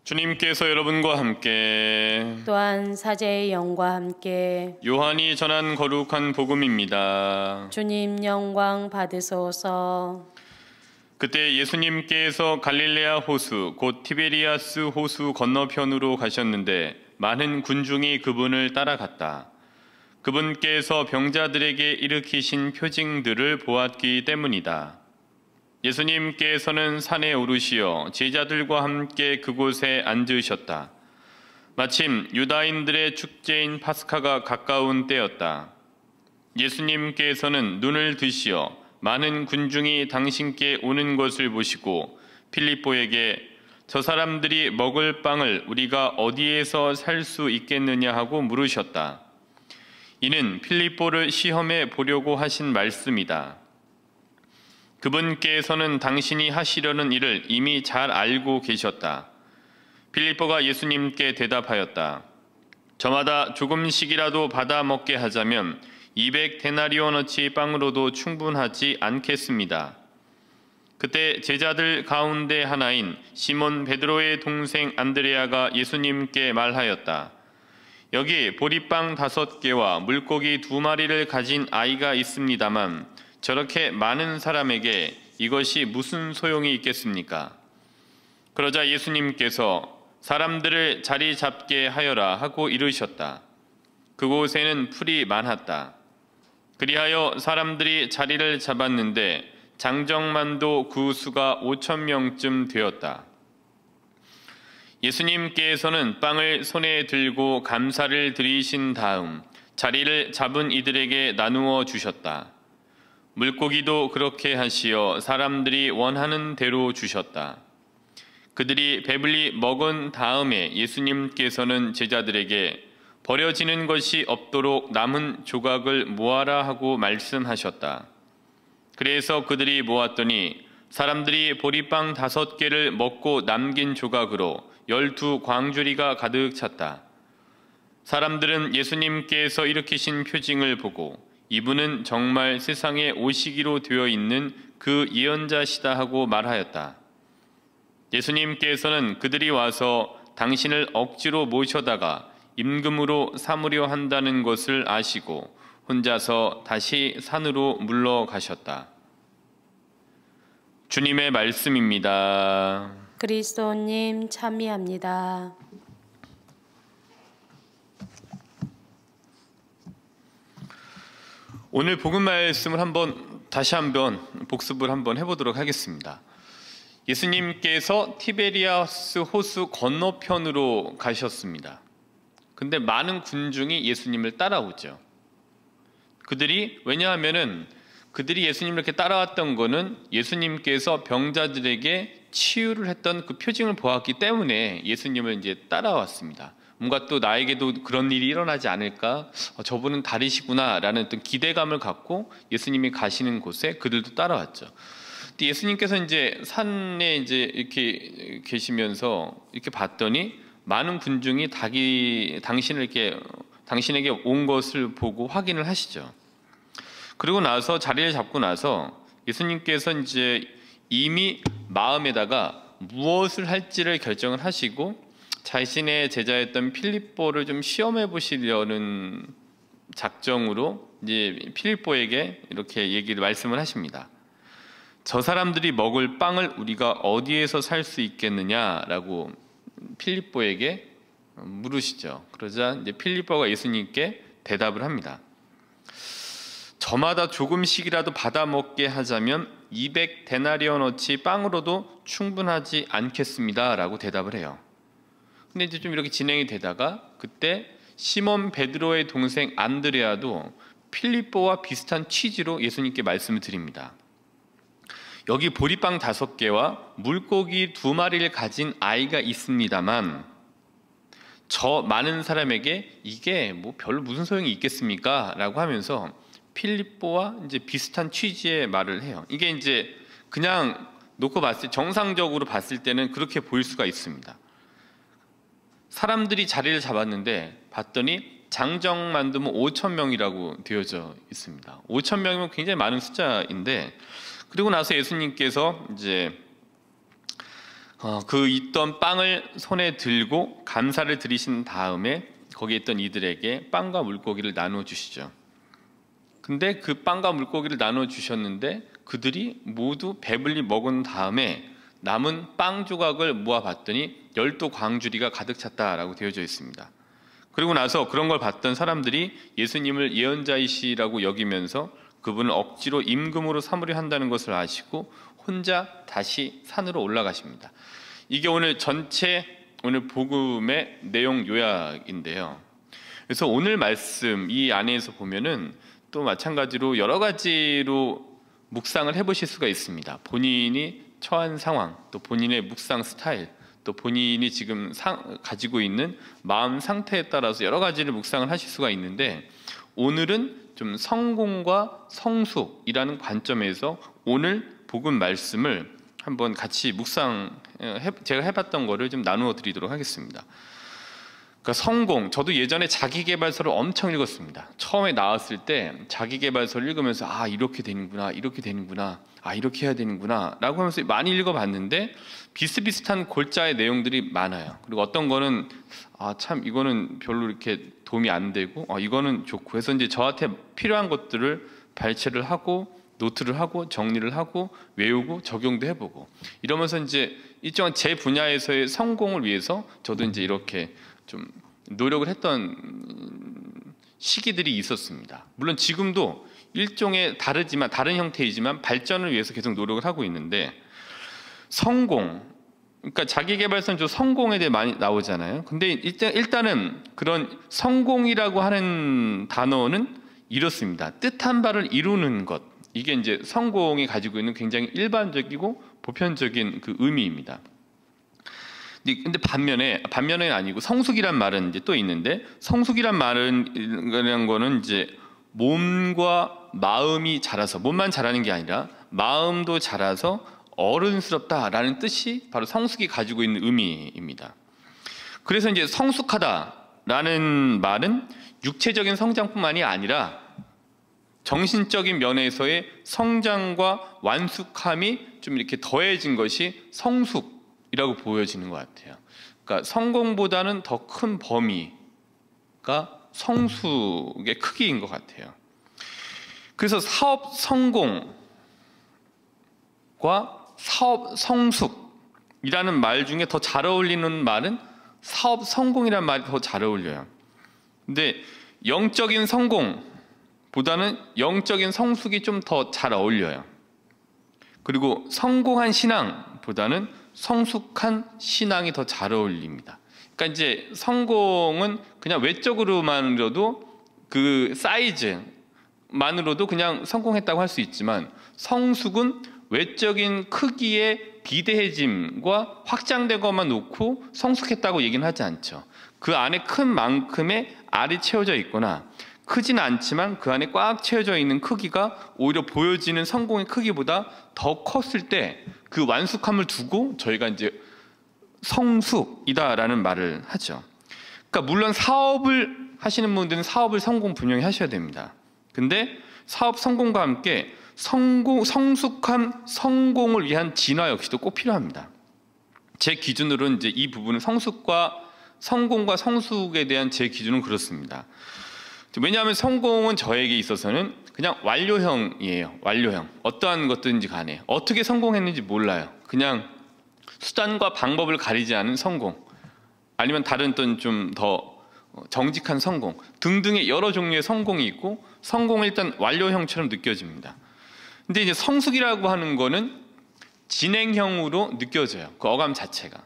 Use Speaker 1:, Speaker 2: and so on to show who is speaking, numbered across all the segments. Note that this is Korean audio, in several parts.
Speaker 1: 주님께서 여러분과 함께
Speaker 2: 또한 사제의 영과 함께
Speaker 1: 요한이 전한 거룩한 복음입니다.
Speaker 2: 주님 영광 받으소서.
Speaker 1: 그때 예수님께서 갈릴레아 호수 곧 티베리아스 호수 건너편으로 가셨는데 많은 군중이 그분을 따라갔다. 그분께서 병자들에게 일으키신 표징들을 보았기 때문이다. 예수님께서는 산에 오르시어 제자들과 함께 그곳에 앉으셨다. 마침 유다인들의 축제인 파스카가 가까운 때였다. 예수님께서는 눈을 드시어 많은 군중이 당신께 오는 것을 보시고 필립보에게 저 사람들이 먹을 빵을 우리가 어디에서 살 수 있겠느냐 하고 물으셨다. 이는 필립보를 시험해 보려고 하신 말씀이다. 그분께서는 당신이 하시려는 일을 이미 잘 알고 계셨다. 필립보가 예수님께 대답하였다. 저마다 조금씩이라도 받아 먹게 하자면 200데나리온어치 빵으로도 충분하지 않겠습니다. 그때 제자들 가운데 하나인 시몬 베드로의 동생 안드레아가 예수님께 말하였다. 여기 보리빵 5개와 물고기 2마리를 가진 아이가 있습니다만 저렇게 많은 사람에게 이것이 무슨 소용이 있겠습니까? 그러자 예수님께서 사람들을 자리 잡게 하여라 하고 이르셨다. 그곳에는 풀이 많았다. 그리하여 사람들이 자리를 잡았는데 장정만도 그 수가 5,000명쯤 되었다. 예수님께서는 빵을 손에 들고 감사를 드리신 다음 자리를 잡은 이들에게 나누어 주셨다. 물고기도 그렇게 하시어 사람들이 원하는 대로 주셨다. 그들이 배불리 먹은 다음에 예수님께서는 제자들에게 버려지는 것이 없도록 남은 조각을 모아라 하고 말씀하셨다. 그래서 그들이 모았더니 사람들이 보리빵 5개를 먹고 남긴 조각으로 12광주리가 가득 찼다. 사람들은 예수님께서 일으키신 표징을 보고 이분은 정말 세상에 오시기로 되어 있는 그 예언자시다 하고 말하였다. 예수님께서는 그들이 와서 당신을 억지로 모셔다가 임금으로 삼으려 한다는 것을 아시고 혼자서 다시 산으로 물러가셨다. 주님의 말씀입니다.
Speaker 2: 그리스도님 참미합니다.
Speaker 1: 오늘 복음 말씀을 다시 한번 복습을 해보도록 하겠습니다. 예수님께서 티베리아스 호수 건너편으로 가셨습니다. 근데 많은 군중이 예수님을 따라오죠. 왜냐하면은 그들이 예수님을 이렇게 따라왔던 거는 예수님께서 병자들에게 치유를 했던 그 표징을 보았기 때문에 예수님을 이제 따라왔습니다. 뭔가 또 나에게도 그런 일이 일어나지 않을까? 저분은 다르시구나라는 어떤 기대감을 갖고 예수님이 가시는 곳에 그들도 따라왔죠. 근데 예수님께서 이제 산에 이제 이렇게 계시면서 이렇게 봤더니 많은 군중이 당신에게 온 것을 보고 확인을 하시죠. 그리고 나서 자리를 잡고 나서 예수님께서 이제 이미 마음에다가 무엇을 할지를 결정을 하시고 자신의 제자였던 필립보를 좀 시험해 보시려는 작정으로 이제 필립보에게 이렇게 말씀을 하십니다. 저 사람들이 먹을 빵을 우리가 어디에서 살 수 있겠느냐라고 필립보에게 물으시죠. 그러자 이제 필립보가 예수님께 대답을 합니다. 저마다 조금씩이라도 받아 먹게 하자면 200데나리온어치 빵으로도 충분하지 않겠습니다라고 대답을 해요. 근데 이제 좀 이렇게 진행이 되다가 그때 시몬 베드로의 동생 안드레아도 필립보와 비슷한 취지로 예수님께 말씀을 드립니다. 여기 보리빵 5개와 물고기 2마리를 가진 아이가 있습니다만 저 많은 사람에게 이게 뭐 별로 무슨 소용이 있겠습니까? 라고 하면서 필립보와 이제 비슷한 취지의 말을 해요. 이게 이제 그냥 놓고 봤을 때 정상적으로 봤을 때는 그렇게 보일 수가 있습니다. 사람들이 자리를 잡았는데 봤더니 장정만 두면 5,000명이라고 되어져 있습니다. 5,000명이면 굉장히 많은 숫자인데 그리고 나서 예수님께서 이제 그 있던 빵을 손에 들고 감사를 드리신 다음에 거기에 있던 이들에게 빵과 물고기를 나누어 주시죠. 근데 그 빵과 물고기를 나누어 주셨는데 그들이 모두 배불리 먹은 다음에 남은 빵 조각을 모아봤더니 12광주리가 가득 찼다라고 되어져 있습니다. 그리고 나서 그런 걸 봤던 사람들이 예수님을 예언자이시라고 여기면서 그분을 억지로 임금으로 삼으려 한다는 것을 아시고 혼자 다시 산으로 올라가십니다. 이게 오늘 전체 오늘 복음의 내용 요약인데요. 그래서 오늘 말씀 이 안에서 보면은 또 마찬가지로 여러 가지로 묵상을 해보실 수가 있습니다. 본인이 처한 상황, 또 본인의 묵상 스타일, 또 본인이 지금 가지고 있는 마음 상태에 따라서 여러 가지를 묵상을 하실 수가 있는데 오늘은 좀 성공과 성숙이라는 관점에서 오늘 복음 말씀을 한번 같이 제가 해봤던 거를 좀 나누어 드리도록 하겠습니다. 그러니까 성공, 저도 예전에 자기계발서를 엄청 읽었습니다. 처음에 나왔을 때 자기계발서를 읽으면서 이렇게 되는구나, 이렇게 되는구나, 이렇게 해야 되는구나 라고 하면서 많이 읽어봤는데 비슷비슷한 골자의 내용들이 많아요. 그리고 어떤 거는 참 이거는 별로 이렇게 도움이 안 되고 이거는 좋고 해서 이제 저한테 필요한 것들을 발췌를 하고 노트를 하고 정리를 하고 외우고 적용도 해보고 이러면서 이제 일정한 제 분야에서의 성공을 위해서 저도 이제 이렇게 좀 노력을 했던 시기들이 있었습니다. 물론 지금도 일종의 다른 형태이지만 발전을 위해서 계속 노력을 하고 있는데 성공, 그러니까 자기계발서는 좀 성공에 대해 많이 나오잖아요. 근데 일단은 그런 성공이라고 하는 단어는 이렇습니다. 뜻한 바를 이루는 것, 이게 이제 성공이 가지고 있는 굉장히 일반적이고 보편적인 그 의미입니다. 근데 반면에 아니고 성숙이란 말은 이제 또 있는데 성숙이란 말은 거는 이제 몸과 마음이 자라서 몸만 자라는 게 아니라 마음도 자라서 어른스럽다라는 뜻이 바로 성숙이 가지고 있는 의미입니다. 그래서 이제 성숙하다라는 말은 육체적인 성장뿐만이 아니라 정신적인 면에서의 성장과 완숙함이 좀 이렇게 더해진 것이 성숙이라고 보여지는 것 같아요. 그러니까 성공보다는 더 큰 범위가 성숙의 크기인 것 같아요. 그래서 사업 성공과 사업 성숙이라는 말 중에 더 잘 어울리는 말은 사업 성공이라는 말이 더 잘 어울려요. 근데 영적인 성공보다는 영적인 성숙이 좀 더 잘 어울려요. 그리고 성공한 신앙보다는 성숙한 신앙이 더 잘 어울립니다. 그러니까 이제 성공은 그냥 외적으로만으로도 그 사이즈만으로도 그냥 성공했다고 할 수 있지만 성숙은 외적인 크기의 비대해짐과 확장된 것만 놓고 성숙했다고 얘기는 하지 않죠. 그 안에 큰 만큼의 알이 채워져 있거나 크지는 않지만 그 안에 꽉 채워져 있는 크기가 오히려 보여지는 성공의 크기보다 더 컸을 때 그 완숙함을 두고 저희가 이제 성숙이다라는 말을 하죠. 그러니까 물론 사업을 하시는 분들은 사업을 성공 분명히 하셔야 됩니다. 근데 사업 성공과 함께 성숙한 성공을 위한 진화 역시도 꼭 필요합니다. 제 기준으로는 이제 이 부분은 성공과 성숙에 대한 제 기준은 그렇습니다. 왜냐하면 성공은 저에게 있어서는 그냥 완료형이에요. 완료형. 어떠한 것든지 간에 어떻게 성공했는지 몰라요. 그냥 수단과 방법을 가리지 않은 성공, 아니면 다른 어떤 좀 더 정직한 성공 등등의 여러 종류의 성공이 있고 성공은 일단 완료형처럼 느껴집니다. 근데 이제 성숙이라고 하는 거는 진행형으로 느껴져요. 그 어감 자체가.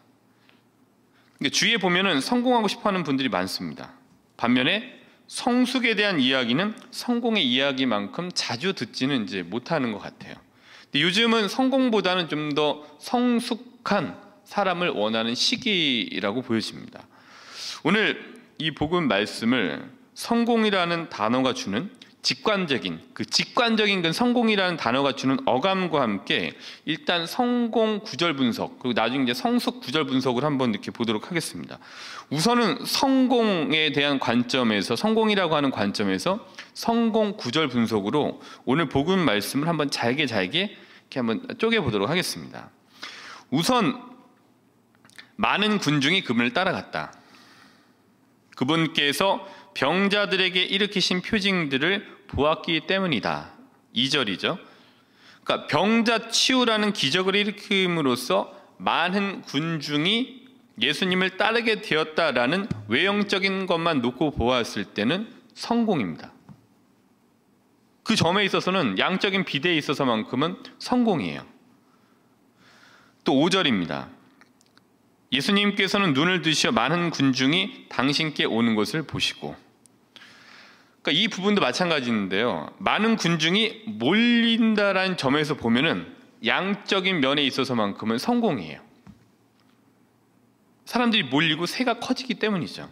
Speaker 1: 그러니까 주위에 보면은 성공하고 싶어하는 분들이 많습니다. 반면에 성숙에 대한 이야기는 성공의 이야기만큼 자주 듣지는 이제 못하는 것 같아요. 근데 요즘은 성공보다는 좀 더 성숙한 사람을 원하는 시기라고 보여집니다. 오늘 이 복음 말씀을 성공이라는 단어가 주는 직관적인 그 성공이라는 단어가 주는 어감과 함께 일단 성공 구절 분석, 그리고 나중에 이제 성숙 구절 분석을 한번 이렇게 보도록 하겠습니다. 우선은 성공에 대한 관점에서, 성공이라고 하는 관점에서 성공 구절 분석으로 오늘 복음 말씀을 한번 잘게 이렇게 한번 쪼개 보도록 하겠습니다. 우선 많은 군중이 그분을 따라갔다. 그분께서 병자들에게 일으키신 표징들을 보았기 때문이다. 2절이죠. 그러니까 병자 치유라는 기적을 일으킴으로써 많은 군중이 예수님을 따르게 되었다라는 외형적인 것만 놓고 보았을 때는 성공입니다. 그 점에 있어서는 양적인 비대에 있어서만큼은 성공이에요. 또 5절입니다. 예수님께서는 눈을 드시어 많은 군중이 당신께 오는 것을 보시고, 그러니까 이 부분도 마찬가지인데요. 많은 군중이 몰린다라는 점에서 보면은 양적인 면에 있어서만큼은 성공이에요. 사람들이 몰리고 새가 커지기 때문이죠.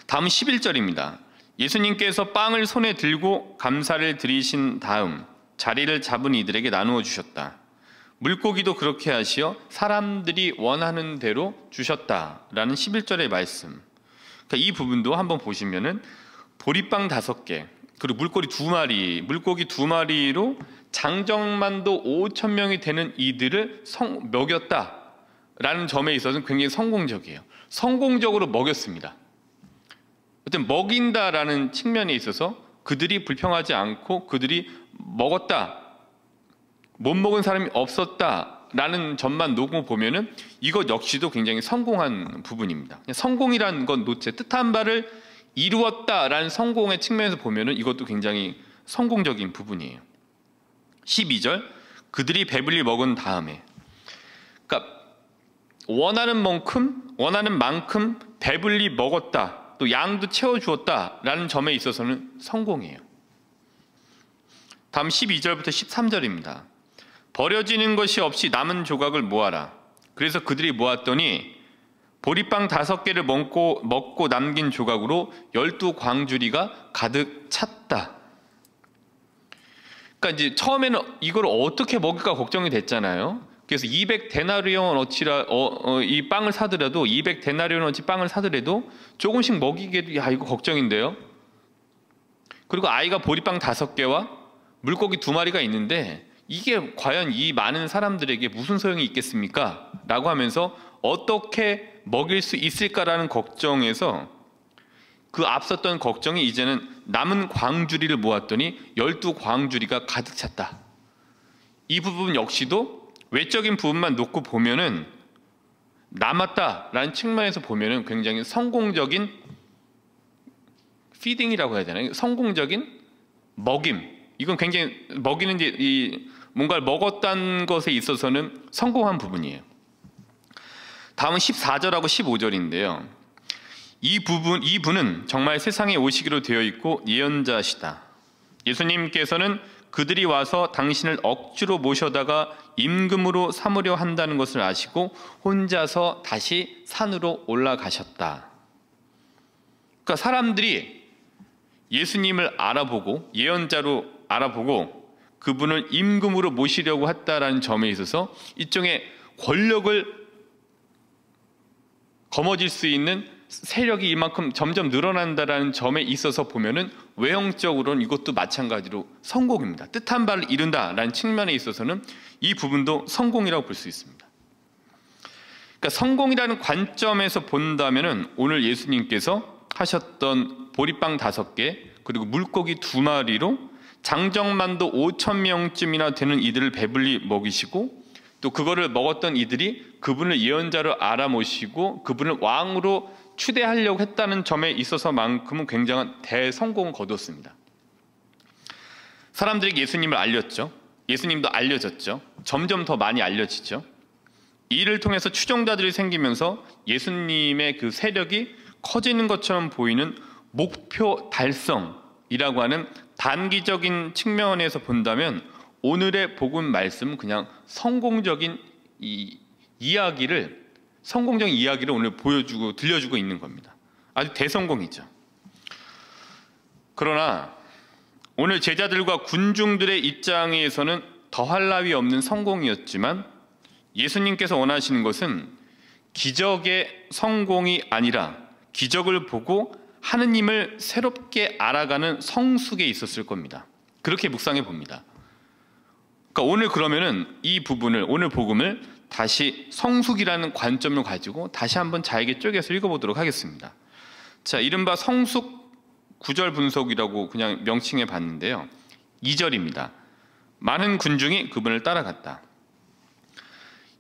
Speaker 1: 다음 11절입니다. 예수님께서 빵을 손에 들고 감사를 드리신 다음 자리를 잡은 이들에게 나누어 주셨다. 물고기도 그렇게 하시어 사람들이 원하는 대로 주셨다라는 11절의 말씀. 그러니까 이 부분도 한번 보시면은 보리빵 5개 그리고 물고기 2마리, 물고기 2마리로 장정만도 5,000명이 되는 이들을 먹였다라는 점에 있어서는 굉장히 성공적이에요. 성공적으로 먹였습니다. 어떤 먹인다라는 측면에 있어서 그들이 불평하지 않고 그들이 먹었다, 못 먹은 사람이 없었다라는 점만 놓고 보면은 이것 역시도 굉장히 성공한 부분입니다. 성공이라는 건 노체 뜻한 바를 이루었다라는 성공의 측면에서 보면은 이것도 굉장히 성공적인 부분이에요. 12절 그들이 배불리 먹은 다음에, 그러니까 원하는 만큼 배불리 먹었다, 또 양도 채워주었다라는 점에 있어서는 성공이에요. 다음 12절부터 13절입니다. 버려지는 것이 없이 남은 조각을 모아라. 그래서 그들이 모았더니 보리빵 5개를 먹고 남긴 조각으로 12광주리가 가득 찼다. 그러니까 이제 처음에는 이걸 어떻게 먹을까 걱정이 됐잖아요. 그래서 200데나리온어치라 이 빵을 사더라도 200데나리온어치 빵을 사더라도 조금씩 먹이기에도 이거 걱정인데요. 그리고 아이가 보리빵 5개와 물고기 2마리가 있는데 이게 과연 이 많은 사람들에게 무슨 소용이 있겠습니까? 라고 하면서 어떻게 먹일 수 있을까라는 걱정에서 그 앞섰던 걱정이 이제는 남은 광주리를 모았더니 12광주리가 가득 찼다. 이 부분 역시도 외적인 부분만 놓고 보면은 남았다라는 측면에서 보면은 굉장히 성공적인 피딩이라고 해야 되나요? 성공적인 먹임. 이건 굉장히 먹이는 이 뭔가를 먹었다는 것에 있어서는 성공한 부분이에요. 다음은 14절하고 15절인데요. 이분은 정말 세상에 오시기로 되어 있고 예언자시다. 예수님께서는 그들이 와서 당신을 억지로 모셔다가 임금으로 삼으려 한다는 것을 아시고 혼자서 다시 산으로 올라가셨다. 그러니까 사람들이 예수님을 알아보고 예언자로 알아보고 그분을 임금으로 모시려고 했다라는 점에 있어서 일종의 권력을 거머쥘 수 있는 세력이 이만큼 점점 늘어난다라는 점에 있어서 보면은 외형적으로는 이것도 마찬가지로 성공입니다. 뜻한 바를 이룬다라는 측면에 있어서는 이 부분도 성공이라고 볼 수 있습니다. 그러니까 성공이라는 관점에서 본다면은 오늘 예수님께서 하셨던 보리빵 5개 그리고 물고기 2마리로 장정만도 5,000명쯤이나 되는 이들을 배불리 먹이시고 또 그거를 먹었던 이들이 그분을 예언자로 알아모시고 그분을 왕으로 추대하려고 했다는 점에 있어서만큼은 굉장한 대성공을 거두었습니다. 사람들에게 예수님을 알렸죠. 예수님도 알려졌죠. 점점 더 많이 알려지죠. 이를 통해서 추종자들이 생기면서 예수님의 그 세력이 커지는 것처럼 보이는 목표 달성이라고 하는 단기적인 측면에서 본다면 오늘의 복음 말씀은 그냥 성공적인 이야기를 오늘 보여주고 들려주고 있는 겁니다. 아주 대성공이죠. 그러나 오늘 제자들과 군중들의 입장에서는 더할 나위 없는 성공이었지만 예수님께서 원하시는 것은 기적의 성공이 아니라 기적을 보고 하느님을 새롭게 알아가는 성숙에 있었을 겁니다. 그렇게 묵상해 봅니다. 그러니까 오늘 그러면은 이 부분을 오늘 복음을 다시 성숙이라는 관점을 가지고 다시 한번 잘게 쪼개서 읽어보도록 하겠습니다. 자, 이른바 성숙 구절 분석이라고 그냥 명칭해 봤는데요. 2절입니다. 많은 군중이 그분을 따라갔다.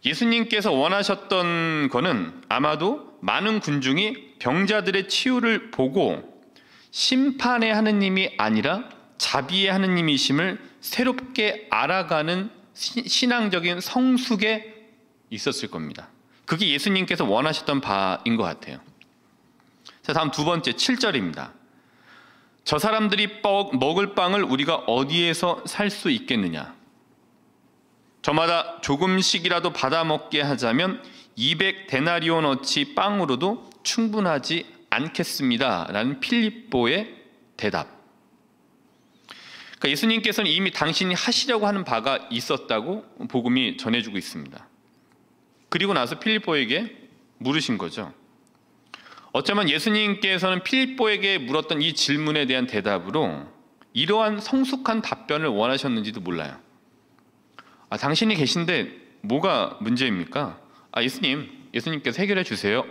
Speaker 1: 예수님께서 원하셨던 거는 아마도 많은 군중이 병자들의 치유를 보고 심판의 하느님이 아니라 자비의 하느님이심을 새롭게 알아가는 신앙적인 성숙에 있었을 겁니다. 그게 예수님께서 원하셨던 바인 것 같아요. 자, 다음 두 번째 7절입니다. 저 사람들이 먹을 빵을 우리가 어디에서 살 수 있겠느냐? 저마다 조금씩이라도 받아 먹게 하자면 200데나리온어치 빵으로도 충분하지 않겠습니다. 라는 필립보의 대답. 그러니까 예수님께서는 이미 당신이 하시려고 하는 바가 있었다고 복음이 전해주고 있습니다. 그리고 나서 필립보에게 물으신 거죠. 어쩌면 예수님께서는 필립보에게 물었던 이 질문에 대한 대답으로 이러한 성숙한 답변을 원하셨는지도 몰라요. 당신이 계신데 뭐가 문제입니까? 예수님께서 해결해 주세요.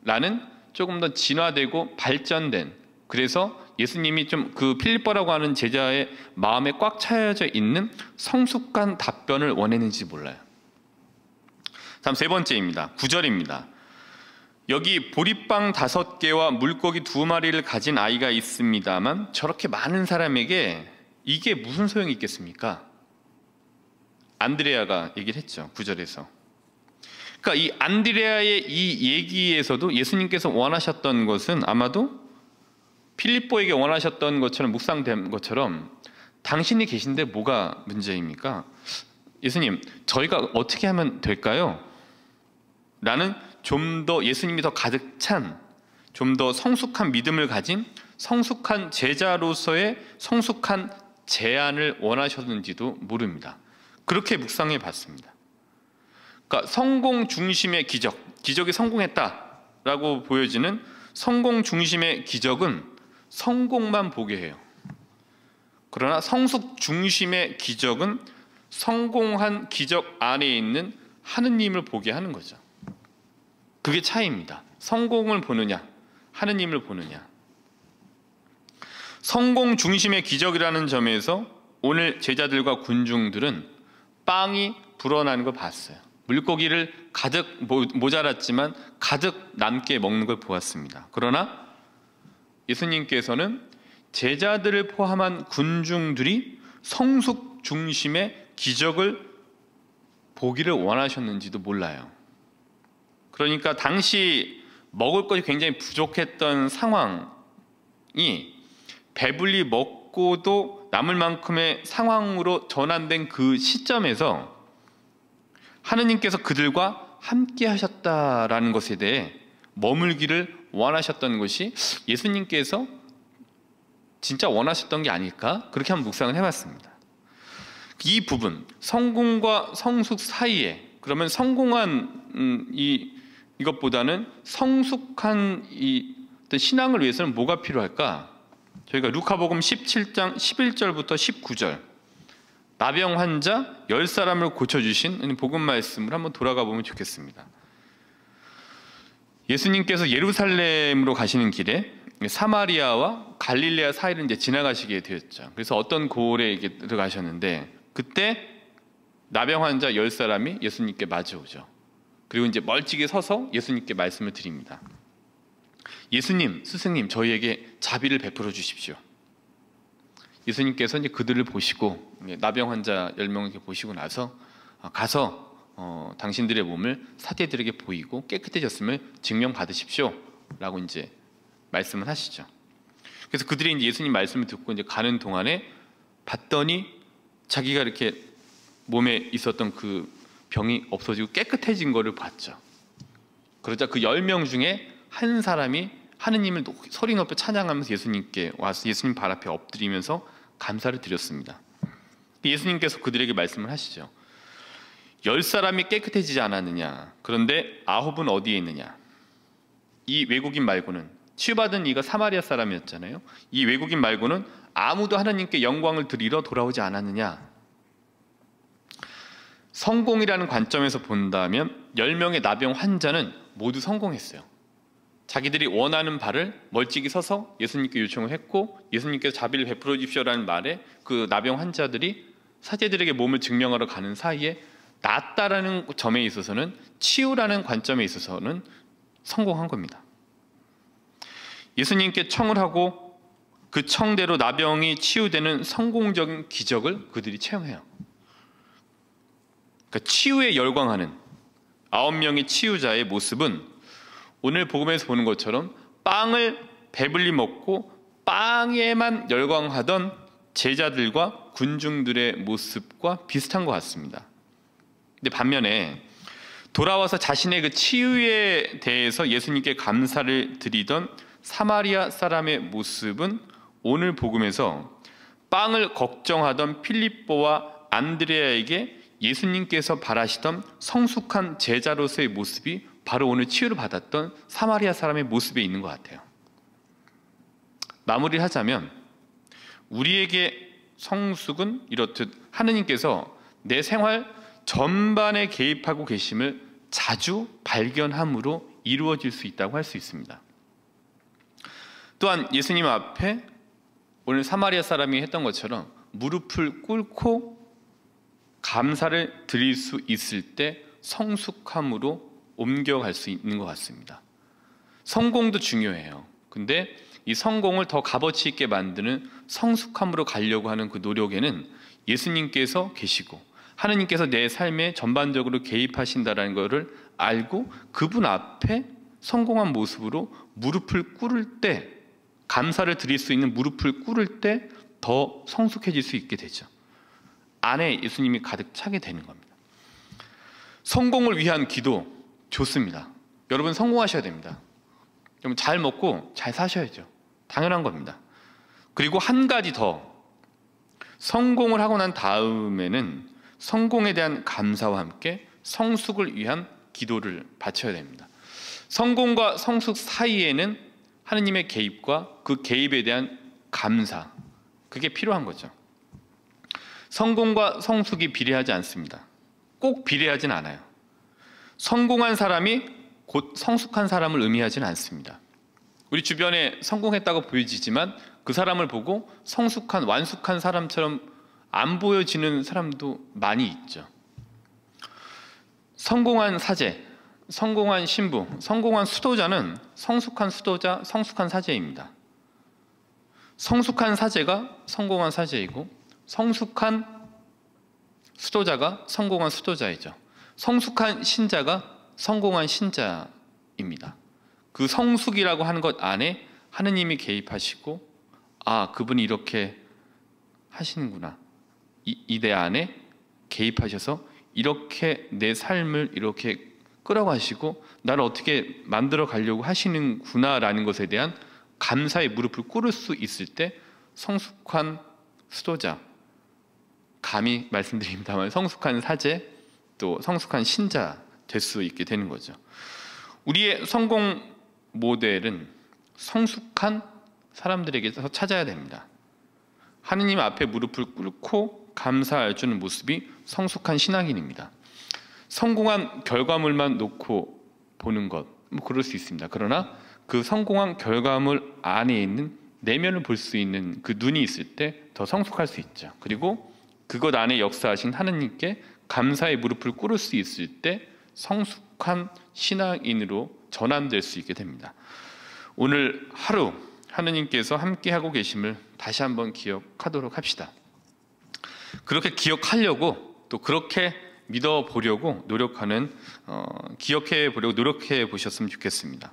Speaker 1: 라는 조금 더 진화되고 발전된, 그래서 예수님이 좀 그 필립보라고 하는 제자의 마음에 꽉 차여져 있는 성숙한 답변을 원했는지 몰라요. 다음 세 번째입니다. 9절입니다. 여기 보리빵 5개와 물고기 2마리를 가진 아이가 있습니다만 저렇게 많은 사람에게 이게 무슨 소용이 있겠습니까? 안드레아가 얘기를 했죠. 9절에서. 그러니까 이 안드레아의 이 얘기에서도 예수님께서 원하셨던 것은 아마도 필립보에게 원하셨던 것처럼 묵상된 것처럼 당신이 계신데 뭐가 문제입니까? 예수님, 저희가 어떻게 하면 될까요? 라는 좀 더 예수님이 더 가득 찬, 좀 더 성숙한 믿음을 가진 성숙한 제자로서의 성숙한 제안을 원하셨는지도 모릅니다. 그렇게 묵상해 봤습니다. 그러니까 성공 중심의 기적이 성공했다라고 보여지는 성공 중심의 기적은 성공만 보게 해요. 그러나 성숙 중심의 기적은 성공한 기적 안에 있는 하느님을 보게 하는 거죠. 그게 차이입니다. 성공을 보느냐, 하느님을 보느냐. 성공 중심의 기적이라는 점에서 오늘 제자들과 군중들은 빵이 불어나는 걸 봤어요. 물고기를 가득 모자랐지만 가득 남게 먹는 걸 보았습니다. 그러나 예수님께서는 제자들을 포함한 군중들이 성숙 중심의 기적을 보기를 원하셨는지도 몰라요. 그러니까 당시 먹을 것이 굉장히 부족했던 상황이 배불리 먹고도 남을 만큼의 상황으로 전환된 그 시점에서 하느님께서 그들과 함께 하셨다라는 것에 대해 머물기를 원하셨던 것이 예수님께서 진짜 원하셨던 게 아닐까? 그렇게 한번 묵상을 해봤습니다. 이 부분, 성공과 성숙 사이에, 그러면 성공한 이것보다는 성숙한 어떤 신앙을 위해서는 뭐가 필요할까? 저희가 루카복음 17장 11절부터 19절 나병 환자 10사람을 고쳐주신 복음 말씀을 한번 돌아가 보면 좋겠습니다. 예수님께서 예루살렘으로 가시는 길에 사마리아와 갈릴레아 사이를 이제 지나가시게 되었죠. 그래서 어떤 고을에 들어가셨는데 그때 나병 환자 10사람이 예수님께 마주오죠. 그리고 이제 멀찍이 서서 예수님께 말씀을 드립니다. 예수님, 스승님, 저희에게 자비를 베풀어 주십시오. 예수님께서 이제 그들을 보시고 나병 환자 10명에게 보시고 나서 가서 당신들의 몸을 사제들에게 보이고 깨끗해졌음을 증명받으십시오라고 이제 말씀을 하시죠. 그래서 그들이 이제 예수님 말씀을 듣고 이제 가는 동안에 봤더니 자기가 이렇게 몸에 있었던 그 병이 없어지고 깨끗해진 것을 봤죠. 그러자 그 10명 중에 한 사람이 하느님을 소리 높여 찬양하면서 예수님께 와서 예수님 발 앞에 엎드리면서 감사를 드렸습니다. 예수님께서 그들에게 말씀을 하시죠. 10사람이 깨끗해지지 않았느냐? 그런데 9은 어디에 있느냐? 이 외국인 말고는, 치유받은 이가 사마리아 사람이었잖아요. 이 외국인 말고는 아무도 하나님께 영광을 드리러 돌아오지 않았느냐? 성공이라는 관점에서 본다면 10명의 나병 환자는 모두 성공했어요. 자기들이 원하는 바를 멀찍이 서서 예수님께 요청을 했고 예수님께서 자비를 베풀어 주십시오라는 말에 그 나병 환자들이 사제들에게 몸을 증명하러 가는 사이에 낫다라는 점에 있어서는, 치유라는 관점에 있어서는 성공한 겁니다. 예수님께 청을 하고 그 청대로 나병이 치유되는 성공적인 기적을 그들이 체험해요. 그러니까 치유에 열광하는 9명의 치유자의 모습은 오늘 복음에서 보는 것처럼 빵을 배불리 먹고 빵에만 열광하던 제자들과 군중들의 모습과 비슷한 것 같습니다. 근데 반면에 돌아와서 자신의 그 치유에 대해서 예수님께 감사를 드리던 사마리아 사람의 모습은 오늘 복음에서 빵을 걱정하던 필립보와 안드레아에게 예수님께서 바라시던 성숙한 제자로서의 모습이 바로 오늘 치유를 받았던 사마리아 사람의 모습에 있는 것 같아요. 마무리를 하자면 우리에게 성숙은 이렇듯 하느님께서 내 생활 전반에 개입하고 계심을 자주 발견함으로 이루어질 수 있다고 할 수 있습니다. 또한 예수님 앞에 오늘 사마리아 사람이 했던 것처럼 무릎을 꿇고 감사를 드릴 수 있을 때 성숙함으로 옮겨갈 수 있는 것 같습니다. 성공도 중요해요. 근데 이 성공을 더 값어치 있게 만드는 성숙함으로 가려고 하는 그 노력에는 예수님께서 계시고 하느님께서 내 삶에 전반적으로 개입하신다는 것을 알고 그분 앞에 성공한 모습으로 무릎을 꿇을 때, 감사를 드릴 수 있는 무릎을 꿇을 때 더 성숙해질 수 있게 되죠. 안에 예수님이 가득 차게 되는 겁니다. 성공을 위한 기도 좋습니다. 여러분 성공하셔야 됩니다. 여러분 잘 먹고 잘 사셔야죠. 당연한 겁니다. 그리고 한 가지 더, 성공을 하고 난 다음에는 성공에 대한 감사와 함께 성숙을 위한 기도를 바쳐야 됩니다. 성공과 성숙 사이에는 하느님의 개입과 그 개입에 대한 감사, 그게 필요한 거죠. 성공과 성숙이 비례하지 않습니다. 꼭 비례하진 않아요. 성공한 사람이 곧 성숙한 사람을 의미하지는 않습니다. 우리 주변에 성공했다고 보여지지만 그 사람을 보고 성숙한, 완숙한 사람처럼 안 보여지는 사람도 많이 있죠. 성공한 사제, 성공한 신부, 성공한 수도자는 성숙한 수도자, 성숙한 사제입니다. 성숙한 사제가 성공한 사제이고 성숙한 수도자가 성공한 수도자이죠. 성숙한 신자가 성공한 신자입니다. 그 성숙이라고 하는 것 안에 하느님이 개입하시고, 아, 그분이 이렇게 하시는구나, 이 내 안에 개입하셔서 이렇게 내 삶을 이렇게 끌어가시고 나를 어떻게 만들어 가려고 하시는구나라는 것에 대한 감사의 무릎을 꿇을 수 있을 때 성숙한 수도자, 감히 말씀드립니다만 성숙한 사제, 또 성숙한 신자 될 수 있게 되는 거죠. 우리의 성공 모델은 성숙한 사람들에게서 찾아야 됩니다. 하느님 앞에 무릎을 꿇고 감사해 주는 모습이 성숙한 신앙인입니다. 성공한 결과물만 놓고 보는 것, 뭐 그럴 수 있습니다. 그러나 그 성공한 결과물 안에 있는 내면을 볼 수 있는 그 눈이 있을 때 더 성숙할 수 있죠. 그리고 그것 안에 역사하신 하느님께 감사의 무릎을 꿇을 수 있을 때 성숙한 신앙인으로 전환될 수 있게 됩니다. 오늘 하루 하느님께서 함께하고 계심을 다시 한번 기억하도록 합시다. 그렇게 기억하려고, 또 그렇게 믿어보려고 노력하는, 기억해 보려고 노력해 보셨으면 좋겠습니다.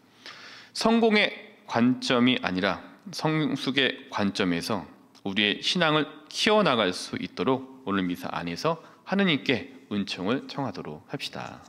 Speaker 1: 성공의 관점이 아니라 성숙의 관점에서 우리의 신앙을 키워나갈 수 있도록 오늘 미사 안에서 하느님께 은총을 청하도록 합시다.